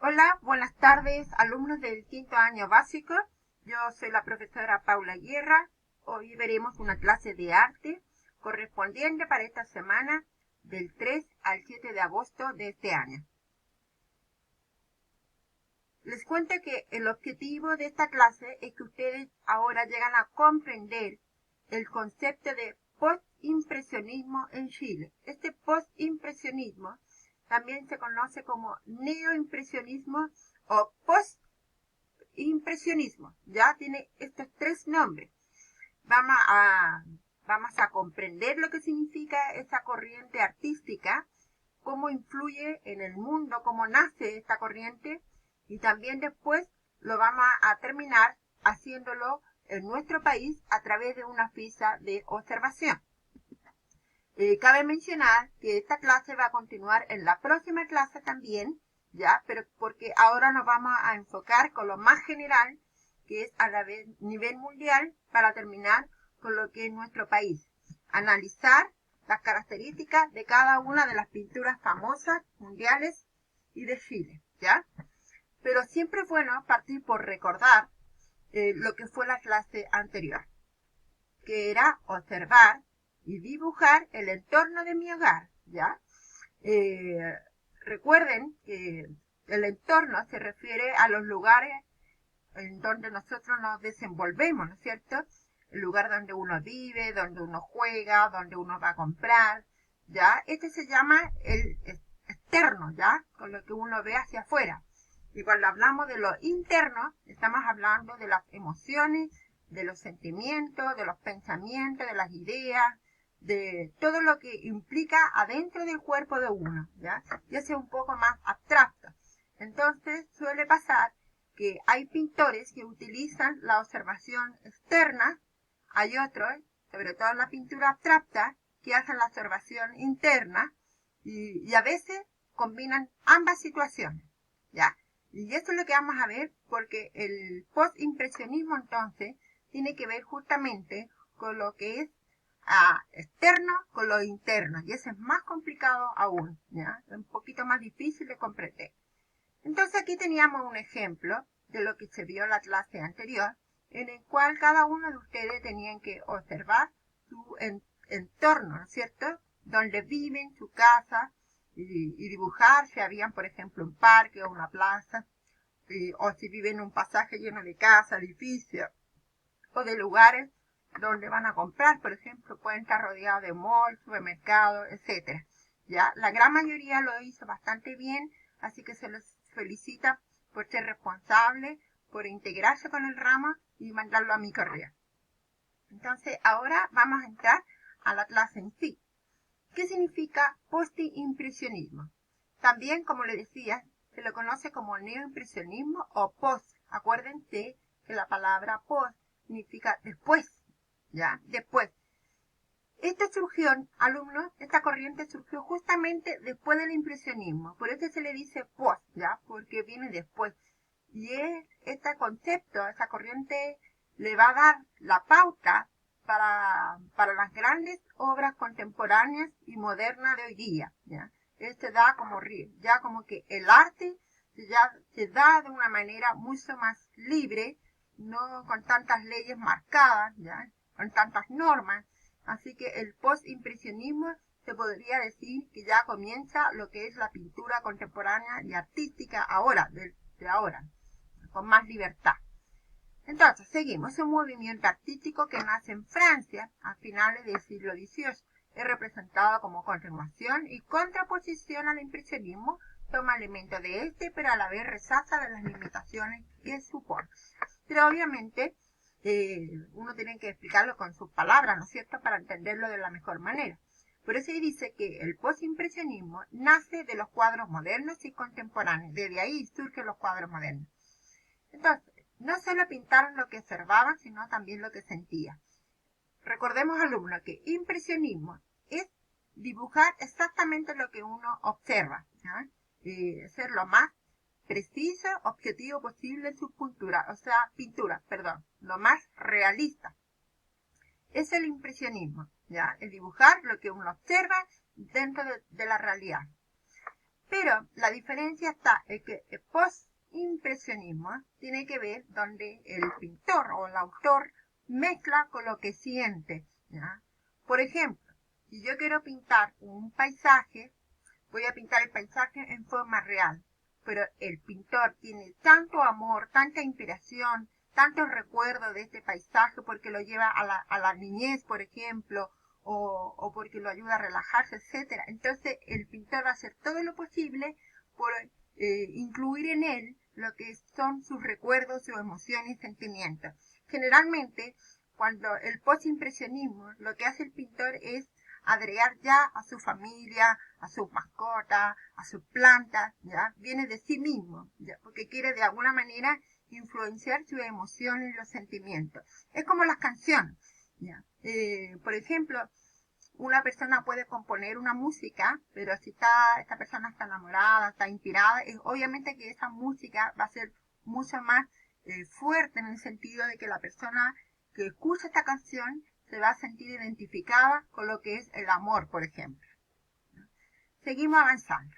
Hola, buenas tardes, alumnos del quinto año básico. Yo soy la profesora Paula Guerra. Hoy veremos una clase de arte correspondiente para esta semana del 3 al 7 de agosto de este año. Les cuento que el objetivo de esta clase es que ustedes ahora llegan a comprender el concepto de postimpresionismo en Chile. Este postimpresionismo también se conoce como neoimpresionismo o postimpresionismo. Ya tiene estos tres nombres. Vamos a comprender lo que significa esa corriente artística, cómo influye en el mundo, cómo nace esta corriente, y también después lo vamos a terminar haciéndolo en nuestro país a través de una ficha de observación. Cabe mencionar que esta clase va a continuar en la próxima clase también, ya, pero porque ahora nos vamos a enfocar con lo más general, que es a nivel mundial, para terminar con lo que es nuestro país. Analizar las características de cada una de las pinturas famosas, mundiales y de Chile, ¿ya? Pero siempre es bueno partir por recordar lo que fue la clase anterior, que era observar y dibujar el entorno de mi hogar, ¿ya? Eh, Recuerden que el entorno se refiere a los lugares en donde nosotros nos desenvolvemos, ¿no es cierto? El lugar donde uno vive, donde uno juega, donde uno va a comprar, ¿ya? Este se llama el externo, ¿ya? Con lo que uno ve hacia afuera. Y cuando hablamos de lo interno, estamos hablando de las emociones, de los sentimientos, de los pensamientos, de las ideas, de todo lo que implica adentro del cuerpo de uno, ¿ya? Y ese es un poco más abstracto. Entonces suele pasar que hay pintores que utilizan la observación externa, hay otros, sobre todo en la pintura abstracta, que hacen la observación interna y a veces combinan ambas situaciones, ¿ya? Y eso es lo que vamos a ver, porque el postimpresionismo entonces tiene que ver justamente con lo que es externo con lo interno, y eso es más complicado aún, ¿ya? Es un poquito más difícil de comprender. Entonces aquí teníamos un ejemplo de lo que se vio en la clase anterior, en el cual cada uno de ustedes tenían que observar su entorno, ¿no es cierto? Donde viven, su casa, y dibujar si habían, por ejemplo, un parque o una plaza, o si viven en un pasaje lleno de casas, edificios, o de lugares donde van a comprar, por ejemplo, pueden estar rodeados de malls, supermercados, etcétera. Ya, la gran mayoría lo hizo bastante bien, así que se les felicita por ser responsable, por integrarse con el ramo y mandarlo a mi correo. Entonces, ahora vamos a entrar a la clase en sí. ¿Qué significa postimpresionismo? También, como le decía, se lo conoce como neoimpresionismo o post. Acuérdense que la palabra post significa después, ¿ya? Después. Esta corriente surgió justamente después del impresionismo. Por eso se le dice post, ¿ya? Porque viene después. Y este concepto, esa corriente, le va a dar la pauta para las grandes obras contemporáneas y modernas de hoy día, ¿ya? Este da ya como que el arte ya se da de una manera mucho más libre, no con tantas leyes marcadas, ¿ya? Con tantas normas. Así que el postimpresionismo se podría decir que ya comienza lo que es la pintura contemporánea y artística ahora, de ahora, con más libertad. Entonces, seguimos un movimiento artístico que nace en Francia a finales del siglo XVIII. Es representado como continuación y contraposición al impresionismo, toma elementos de este, pero a la vez rechaza de las limitaciones que supone. Pero obviamente uno tiene que explicarlo con sus palabras, ¿no es cierto?, para entenderlo de la mejor manera. Por eso dice que el postimpresionismo nace de los cuadros modernos y contemporáneos. Desde ahí surgen los cuadros modernos. Entonces, no solo pintaron lo que observaban, sino también lo que sentían. Recordemos, alumnos, que impresionismo es dibujar exactamente lo que uno observa, ¿ya? Ser lo más preciso, objetivo posible en su pintura, lo más realista. Es el impresionismo, ¿ya? Es dibujar lo que uno observa dentro de la realidad. Pero la diferencia está en que el post-impresionismo tiene que ver donde el pintor o el autor mezcla con lo que siente, ¿ya? Por ejemplo, si yo quiero pintar un paisaje, voy a pintar el paisaje en forma real, pero el pintor tiene tanto amor, tanta inspiración, tantos recuerdos de este paisaje porque lo lleva a la niñez, por ejemplo, o porque lo ayuda a relajarse, etcétera. Entonces el pintor va a hacer todo lo posible por incluir en él lo que son sus recuerdos, sus emociones y sentimientos. Generalmente, cuando el postimpresionismo, lo que hace el pintor es agregar ya a su familia, a sus mascotas, a sus plantas, ya viene de sí mismo, ya, porque quiere de alguna manera influenciar sus emociones y los sentimientos. Es como las canciones, ya. Por ejemplo, una persona puede componer una música, pero si esta persona está enamorada, está inspirada, es obviamente que esa música va a ser mucho más fuerte en el sentido de que la persona que escucha esta canción se va a sentir identificada con lo que es el amor, por ejemplo. Seguimos avanzando.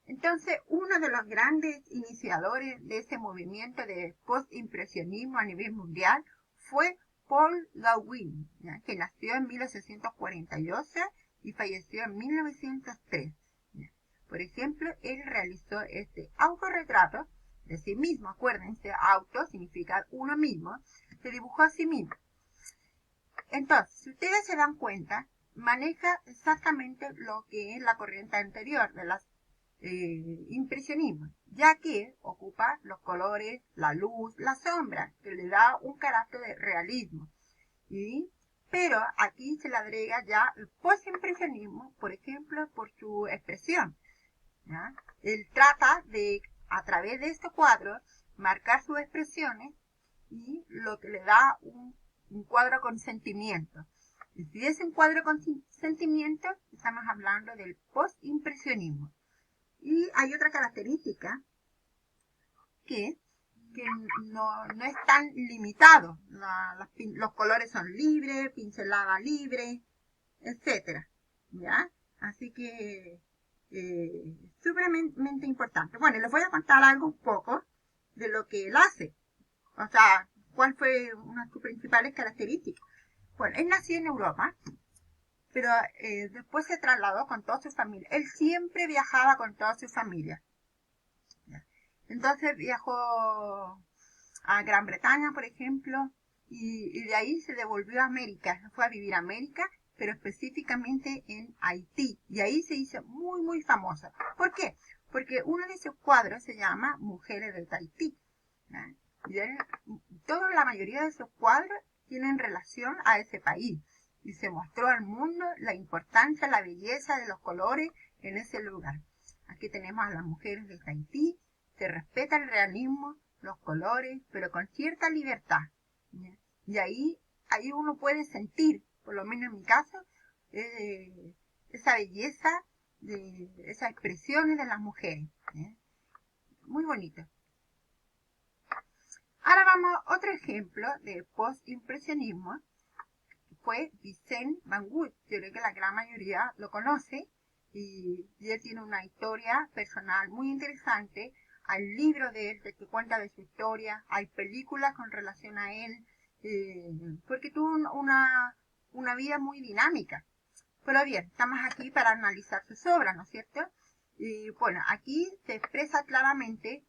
Entonces, uno de los grandes iniciadores de ese movimiento de postimpresionismo a nivel mundial fue Paul Gauguin, ¿ya? Que nació en 1848 y falleció en 1903. ¿Ya? Por ejemplo, él realizó este autorretrato de sí mismo. Acuérdense, auto significa uno mismo. Se dibujó a sí mismo. Entonces, si ustedes se dan cuenta, maneja exactamente lo que es la corriente anterior de las impresionismo, ya que ocupa los colores, la luz, la sombra, que le da un carácter de realismo. Pero aquí se le agrega ya el postimpresionismo, por ejemplo, por su expresión, ¿ya? Él trata de, a través de estos cuadros, marcar sus expresiones y lo que le da un cuadro con sentimiento. Y si es un cuadro con sentimiento, estamos hablando del postimpresionismo. Y hay otra característica que no es tan limitado. Los colores son libres, pincelada libre, etcétera, ¿ya? Así que sumamente importante. Bueno, les voy a contar algo un poco de lo que él hace. O sea, cuál fue una de sus principales características. Bueno, él nació en Europa, pero después se trasladó con toda su familia. Él siempre viajaba con toda su familia. Entonces viajó a Gran Bretaña, por ejemplo, y de ahí se devolvió a América. Fue a vivir a América, pero específicamente en Haití. Y ahí se hizo muy, muy famosa. ¿Por qué? Porque uno de sus cuadros se llama Mujeres de Tahití. Y la mayoría de sus cuadros tienen relación a ese país. Y se mostró al mundo la importancia, la belleza de los colores en ese lugar. Aquí tenemos a las mujeres de Tahití. Se respeta el realismo, los colores, pero con cierta libertad. ¿Ya? Y ahí uno puede sentir, por lo menos en mi caso, esa belleza, esas expresiones de las mujeres. ¿Ya? Muy bonito. Ahora vamos a otro ejemplo de postimpresionismo. Fue Vincent Van Gogh. Yo creo que la gran mayoría lo conoce. Y él tiene una historia personal muy interesante. Hay libros de él que cuenta de su historia, hay películas con relación a él, porque tuvo una vida muy dinámica. Pero bien, estamos aquí para analizar sus obras, ¿no es cierto? Y bueno, aquí se expresa claramente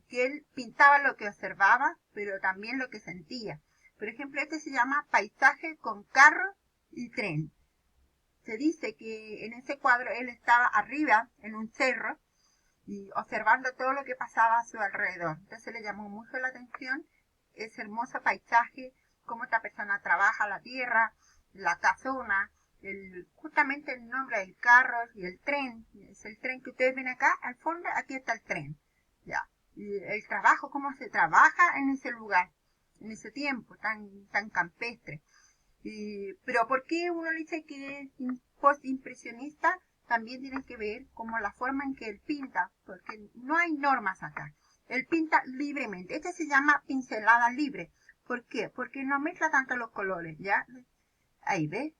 que él pintaba lo que observaba, pero también lo que sentía. Por ejemplo, este se llama Paisaje con carro y tren. Se dice que en ese cuadro él estaba arriba, en un cerro, y observando todo lo que pasaba a su alrededor. Entonces le llamó mucho la atención ese hermoso paisaje, cómo esta persona trabaja la tierra, la casona, justamente el nombre del carro y el tren. Es el tren que ustedes ven acá, al fondo, aquí está el tren. Ya. Y el trabajo, cómo se trabaja en ese lugar, en ese tiempo tan campestre. Pero ¿por qué uno dice que es postimpresionista? También tiene que ver como la forma en que él pinta, porque no hay normas acá. Él pinta libremente. Este se llama pincelada libre. ¿Por qué? Porque no mezcla tanto los colores, ¿ya? Ahí ves,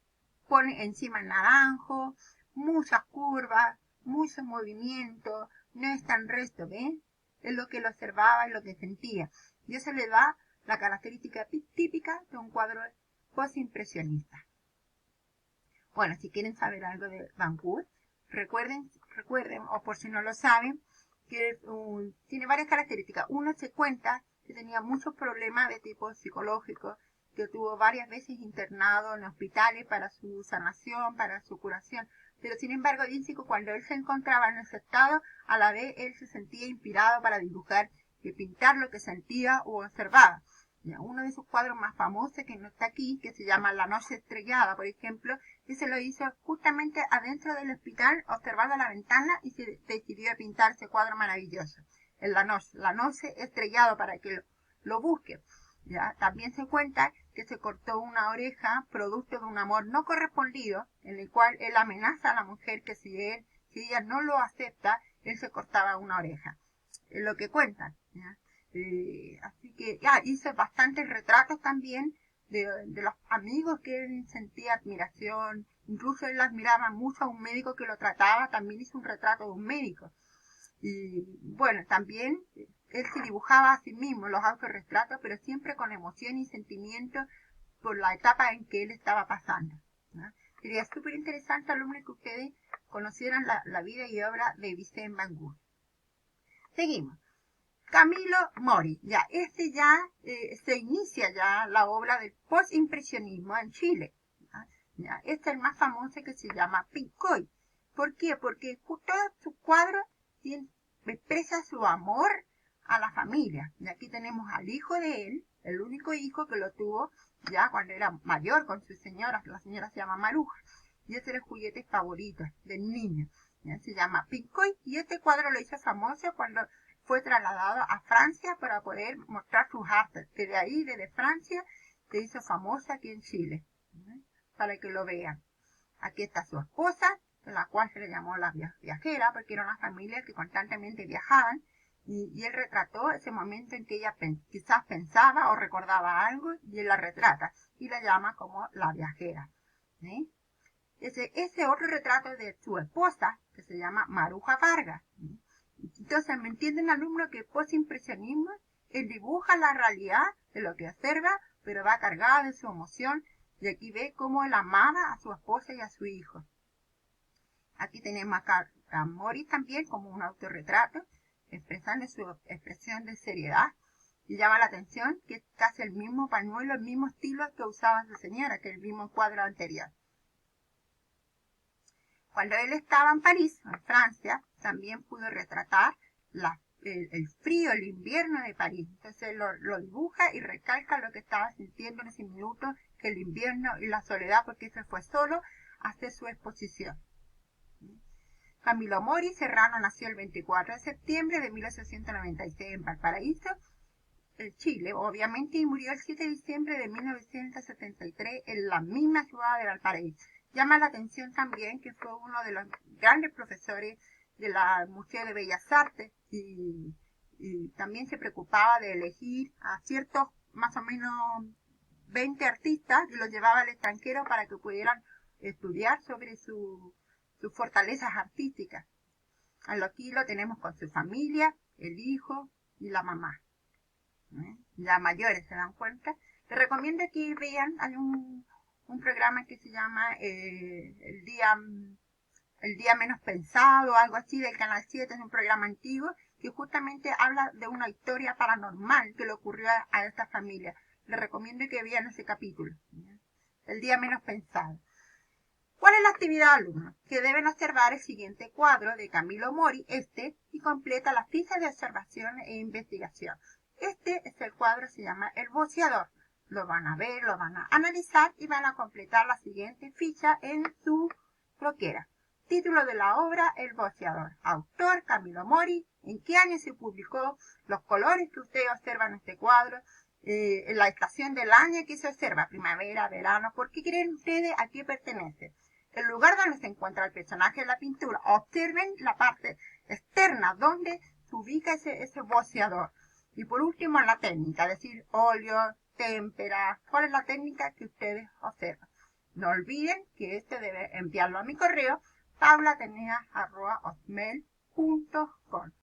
pone encima el naranjo, muchas curvas, mucho movimiento, no es tan resto, ¿ven? Es lo que él observaba y lo que sentía. Y eso le da la característica típica de un cuadro postimpresionista. Bueno, si quieren saber algo de Van Gogh, recuerden, o por si no lo saben, que tiene varias características. Uno, se cuenta que tenía muchos problemas de tipo psicológico, que estuvo varias veces internado en hospitales para su sanación, para su curación. Pero sin embargo, dice que cuando él se encontraba en ese estado, a la vez él se sentía inspirado para dibujar y pintar lo que sentía o observaba. Uno de sus cuadros más famosos, que no está aquí, que se llama La Noche Estrellada, por ejemplo, que se lo hizo justamente adentro del hospital, observando la ventana, y se decidió a pintar ese cuadro maravilloso. En La Noche Estrellada, para que lo busque. ¿Ya? También se cuenta que se cortó una oreja producto de un amor no correspondido, en el cual él amenaza a la mujer que si ella no lo acepta, él se cortaba una oreja. Es lo que cuentan. ¿Ya? Así que hice bastantes retratos también de los amigos que él sentía admiración. Incluso él admiraba mucho a un médico que lo trataba, también hizo un retrato de un médico. Y bueno, también él se dibujaba a sí mismo los autorretratos, pero siempre con emoción y sentimiento por la etapa en que él estaba pasando, ¿no? Sería súper interesante, alumnos, que ustedes conocieran la vida y obra de Vincent Van Gogh. Seguimos. Camilo Mori, ya se inicia ya la obra del postimpresionismo en Chile. Ya, este es el más famoso, que se llama Pincoy. ¿Por qué? Porque todos sus cuadros expresa su amor a la familia. Y aquí tenemos al hijo de él, el único hijo que lo tuvo ya cuando era mayor con su señora, la señora se llama Maruja, y ese era el juguete favorito del niño. Ya, se llama Pincoy, y este cuadro lo hizo famoso cuando fue trasladado a Francia para poder mostrar sus artes. Desde ahí, desde Francia, se hizo famosa aquí en Chile, ¿no? Para que lo vean. Aquí está su esposa, en la cual se le llamó la viajera, porque era una familia que constantemente viajaban, y él retrató ese momento en que ella quizás pensaba o recordaba algo, y él la retrata, y la llama como la viajera. ¿Sí? Ese otro retrato de su esposa, que se llama Maruja Vargas. ¿Sí? Entonces, ¿me entienden, alumnos, que postimpresionismo? Él dibuja la realidad de lo que observa, pero va cargada de su emoción, y aquí ve cómo él amaba a su esposa y a su hijo. Aquí tenemos a Mori también como un autorretrato, expresando su expresión de seriedad, y llama la atención que es casi el mismo pañuelo, el mismo estilo que usaba su señora, que el mismo cuadro anterior. Cuando él estaba en París, en Francia, también pudo retratar el frío, el invierno de París. Entonces lo dibuja y recalca lo que estaba sintiendo en ese minuto, que el invierno y la soledad, porque se fue solo a hacer su exposición. Camilo Mori Serrano nació el 24 de septiembre de 1896 en Valparaíso, Chile, obviamente, y murió el 7 de diciembre de 1973 en la misma ciudad de Valparaíso. Llama la atención también que fue uno de los grandes profesores del Museo de Bellas Artes, y también se preocupaba de elegir a ciertos, más o menos 20 artistas, y los llevaba al extranjero para que pudieran estudiar sobre sus fortalezas artísticas. Aquí lo tenemos con su familia, el hijo y la mamá. Ya mayores, ¿se dan cuenta? Les recomiendo que vean, hay un programa que se llama el día menos pensado, algo así, del Canal 7, es un programa antiguo que justamente habla de una historia paranormal que le ocurrió a esta familia. Les recomiendo que vean ese capítulo, ¿ya? El día menos pensado. ¿Cuál es la actividad, alumnos? Que deben observar el siguiente cuadro de Camilo Mori, y completa las fichas de observación e investigación. Este es el cuadro, se llama El Boceador. Lo van a ver, lo van a analizar y van a completar la siguiente ficha en su croquera. Título de la obra, El Boceador. Autor, Camilo Mori. ¿En qué año se publicó? Los colores que ustedes observan en este cuadro. En la estación del año que se observa, primavera, verano. ¿Por qué creen ustedes a qué pertenece? El lugar donde se encuentra el personaje de la pintura. Observen la parte externa donde se ubica ese boceador. Y por último, la técnica, es decir, óleo, témpera. ¿Cuál es la técnica que ustedes observan? No olviden que debe enviarlo a mi correo paulatenea@hotmail.com.